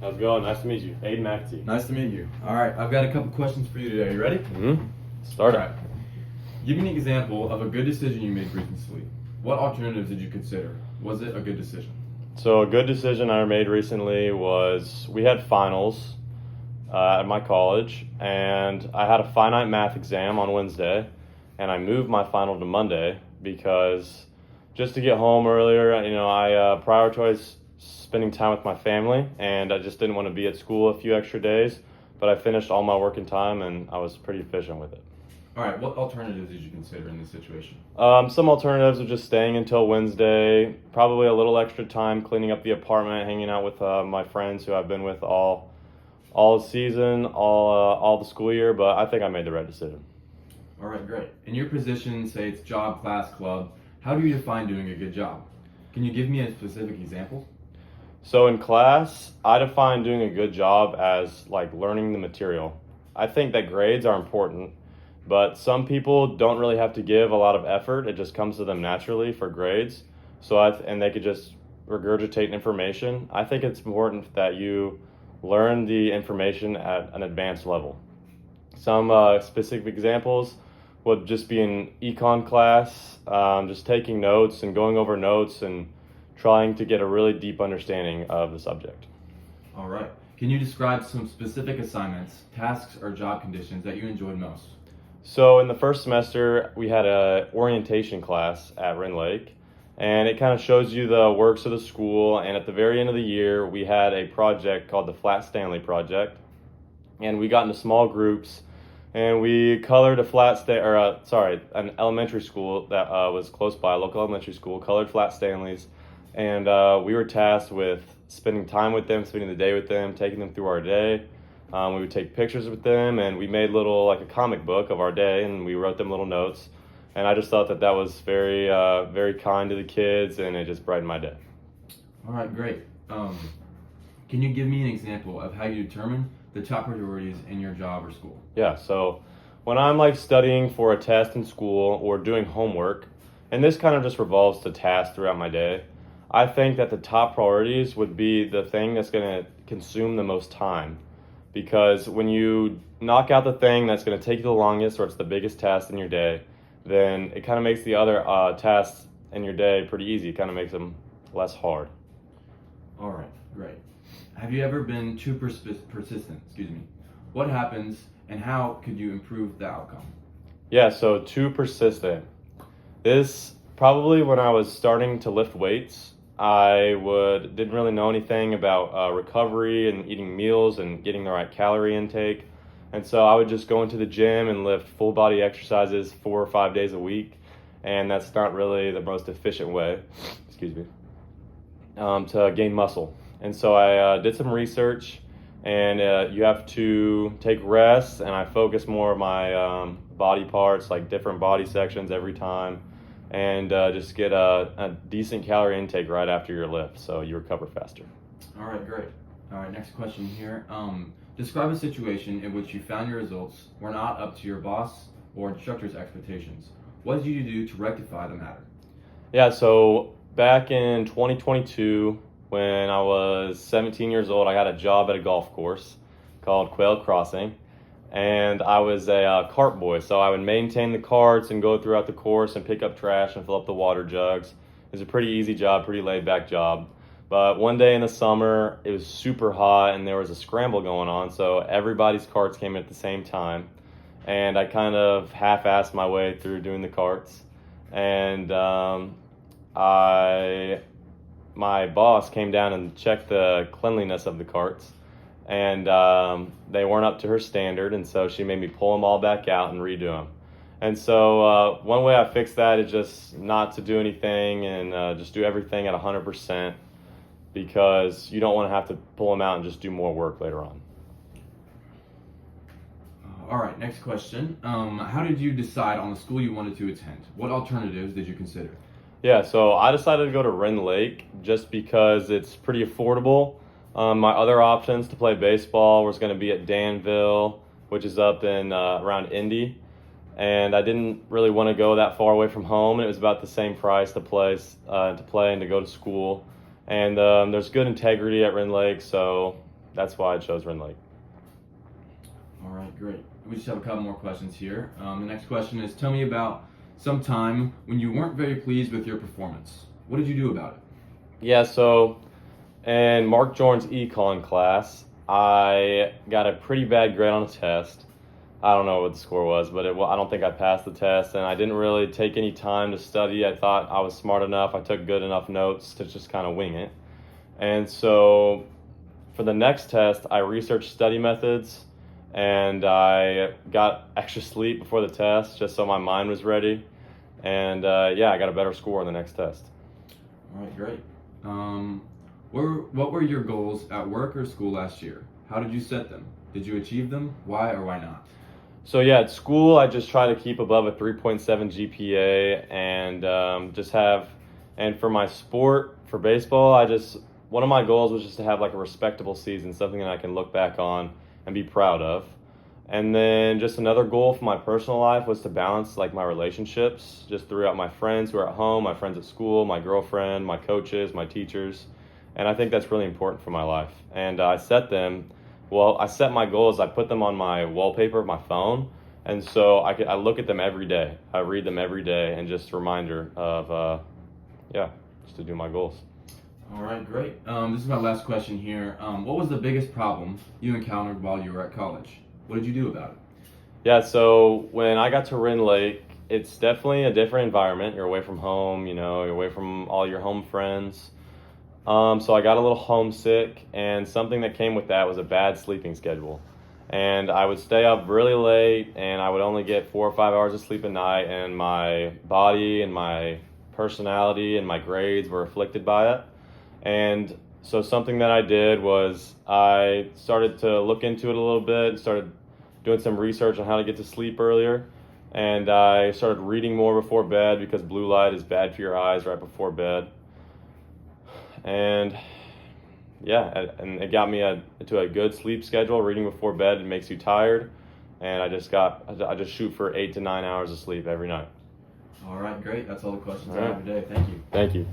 How's it going? Nice to meet you. Ayden McAtee. Nice to meet you. All right, I've got a couple questions for you today. You ready? Start All it. right. Give me an example of a good decision you made recently. What alternatives did you consider? Was it a good decision? So a good decision I made recently was we had finals at my college, and I had a finite math exam on Wednesday, and I moved my final to Monday because just to get home earlier, I prioritized spending time with my family, and I just didn't want to be at school a few extra days, but I finished all my work in time, and I was pretty efficient with it. All right, what alternatives did you consider in this situation? Some alternatives are just staying until Wednesday, probably a little extra time cleaning up the apartment, hanging out with my friends who I've been with all season, all the school year, but I think I made the right decision. All right, great. In your position, say it's job, class, club, how do you define doing a good job? Can you give me a specific example? So in class, I define doing a good job as like learning the material. I think that grades are important, but some people don't really have to give a lot of effort. It just comes to them naturally for grades. And they could just regurgitate information. I think it's important that you learn the information at an advanced level. Some specific examples would just be in econ class, just taking notes and going over notes and trying to get a really deep understanding of the subject. All right. Can you describe some specific assignments, tasks, or job conditions that you enjoyed most? So in the first semester, we had a orientation class at Wren Lake, and it kind of shows you the works of the school. And at the very end of the year, we had a project called the Flat Stanley Project, and we got into small groups, and we colored an elementary school that was close by, a local elementary school, colored Flat Stanleys, and we were tasked with spending time with them, spending the day with them, taking them through our day. We would take pictures with them, and we made like a comic book of our day, and we wrote them little notes. And I just thought that was very, very kind to the kids, and it just brightened my day. All right, great. Can you give me an example of how you determine the top priorities in your job or school? Yeah, so when I'm like studying for a test in school or doing homework, and this kind of just revolves to tasks throughout my day, I think that the top priorities would be the thing that's going to consume the most time. Because when you knock out the thing that's going to take you the longest, or it's the biggest task in your day, then it kind of makes the other tasks in your day pretty easy. It kind of makes them less hard. All right, great. Have you ever been too persistent? What happens and how could you improve the outcome? Yeah, so too persistent. This probably when I was starting to lift weights, didn't really know anything about recovery and eating meals and getting the right calorie intake. And so I would just go into the gym and lift full body exercises 4 or 5 days a week. And that's not really the most efficient way, to gain muscle. And so I did some research, and you have to take rests, and I focus more of my body parts, like different body sections every time, and just get a decent calorie intake right after your lift, so you recover faster. All right, great. All right, next question here. Describe a situation in which you found your results were not up to your boss or instructor's expectations. What did you do to rectify the matter? Yeah, so back in 2022, when I was 17 years old, I got a job at a golf course called Quail Crossing, and I was a cart boy, so I would maintain the carts and go throughout the course and pick up trash and fill up the water jugs. It was a pretty easy job, pretty laid-back job. But one day in the summer, it was super hot, and there was a scramble going on, so everybody's carts came at the same time, and I kind of half-assed my way through doing the carts, and my boss came down and checked the cleanliness of the carts, and they weren't up to her standard, and so she made me pull them all back out and redo them. And so one way I fixed that is just not to do anything and just do everything at 100%, because you don't want to have to pull them out and just do more work later on. All right, next question. How did you decide on the school you wanted to attend? What alternatives did you consider? Yeah, so I decided to go to Wren Lake just because it's pretty affordable. My other options to play baseball was going to be at Danville, which is up in around Indy, and I didn't really want to go that far away from home, and it was about the same price to play and to go to school. And there's good integrity at Wren Lake, so that's why I chose Ren Lake. All right, great. We just have a couple more questions here. The next question is, tell me about some time when you weren't very pleased with your performance. What did you do about it? Yeah, so in Mark Jordan's econ class, I got a pretty bad grade on a test. I don't know what the score was, but I don't think I passed the test, and I didn't really take any time to study. I thought I was smart enough. I took good enough notes to just kind of wing it. And so for the next test, I researched study methods, and I got extra sleep before the test just so my mind was ready. And yeah, I got a better score on the next test. All right, great. What were your goals at work or school last year? How did you set them? Did you achieve them? Why or why not? So yeah, at school, I just try to keep above a 3.7 GPA and for my sport, for baseball, one of my goals was just to have like a respectable season, something that I can look back on and be proud of. And then just another goal for my personal life was to balance like my relationships just throughout my friends who are at home, my friends at school, my girlfriend, my coaches, my teachers. And I think that's really important for my life. And I set my goals, I put them on my wallpaper of my phone. And so I look at them every day. I read them every day and just a reminder of, just to do my goals. All right, great. This is my last question here. What was the biggest problem you encountered while you were at college? What did you do about it? Yeah, so when I got to Ren Lake, it's definitely a different environment. You're away from home, you're away from all your home friends. So I got a little homesick, and something that came with that was a bad sleeping schedule. And I would stay up really late, and I would only get 4 or 5 hours of sleep a night, and my body and my personality and my grades were afflicted by it. And so something that I did was I started to look into it a little bit and started doing some research on how to get to sleep earlier. And I started reading more before bed because blue light is bad for your eyes right before bed. And yeah, and it got me into a good sleep schedule. Reading before bed, it makes you tired. And I just shoot for 8 to 9 hours of sleep every night. All right, great. That's all the questions All I right. have today. Thank you. Thank you.